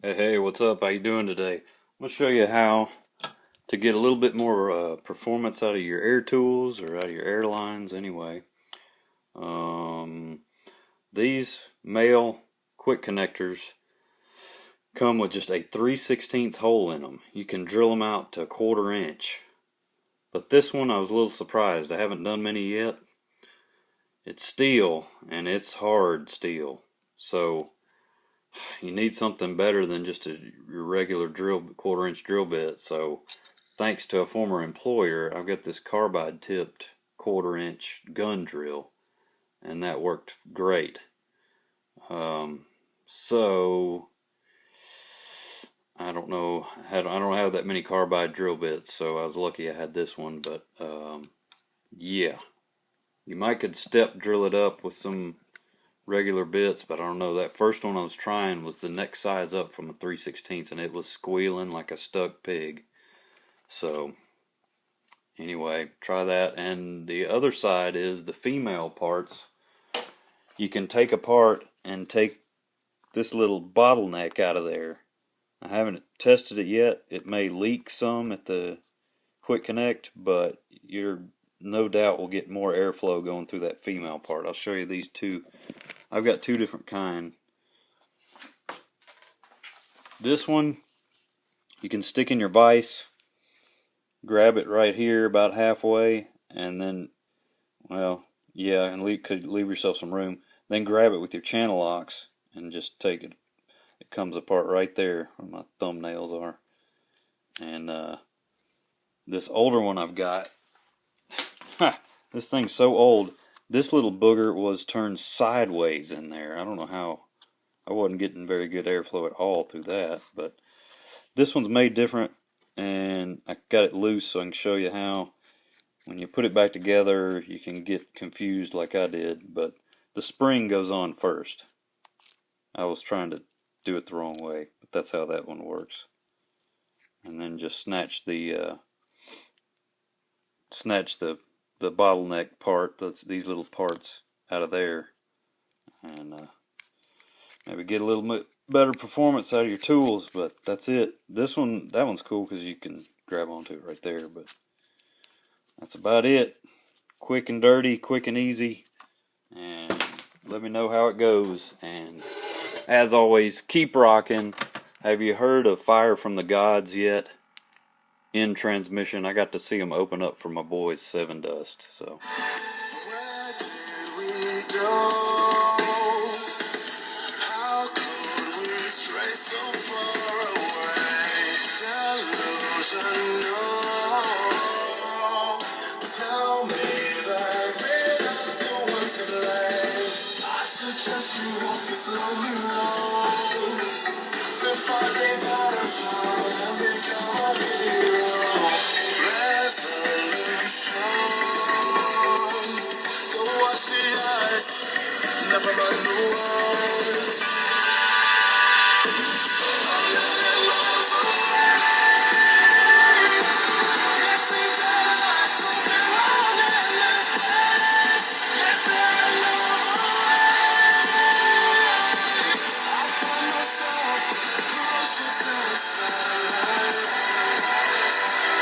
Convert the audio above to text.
Hey, what's up? How you doing today? I'm gonna show you how to get a little bit more performance out of your air tools or out of your airlines anyway. Um, these male quick connectors come with just a 3/16 hole in them. You can drill them out to 1/4 inch. But this one I was a little surprised. I haven't done many yet. It's steel and it's hard steel. So you need something better than just your regular drill 1/4 inch drill bit. So thanks to a former employer, I've got this carbide tipped 1/4 inch gun drill, and that worked great. Um, so I don't know, I don't have that many carbide drill bits, so I was lucky I had this one. But yeah, you might could step drill it up with some regular bits, but I don't know. That first one I was trying was the next size up from a 3/16, and it was squealing like a stuck pig. So anyway, try that. And the other side is the female parts. You can take apart and take this little bottleneck out of there. I haven't tested it yet. It may leak some at the quick connect, but you're no doubt will get more airflow going through that female part. I'll show you these two. I've got two different kind. This one you can stick in your vise, grab it right here about halfway, and then, well, yeah, and could leave yourself some room. Then grab it with your channel locks and just take it. It comes apart right there where my thumbnails are. And this older one I've got, this thing's so old. This little booger was turned sideways in there. I don't know how. I wasn't getting very good airflow at all through that, but this one's made different, and I got it loose so I can show you how. When you put it back together, you can get confused like I did, but the spring goes on first. I was trying to do it the wrong way, but that's how that one works. And then just snatch the bottleneck part, these little parts out of there, and maybe get a little bit better performance out of your tools. But that's it. That one's cool because you can grab onto it right there. But that's about it. Quick and dirty, quick and easy. And let me know how it goes. And as always, keep rocking. Have you heard of Fire from the Gods yet? In transmission, I got to see them open up for my boys Seven Dust. So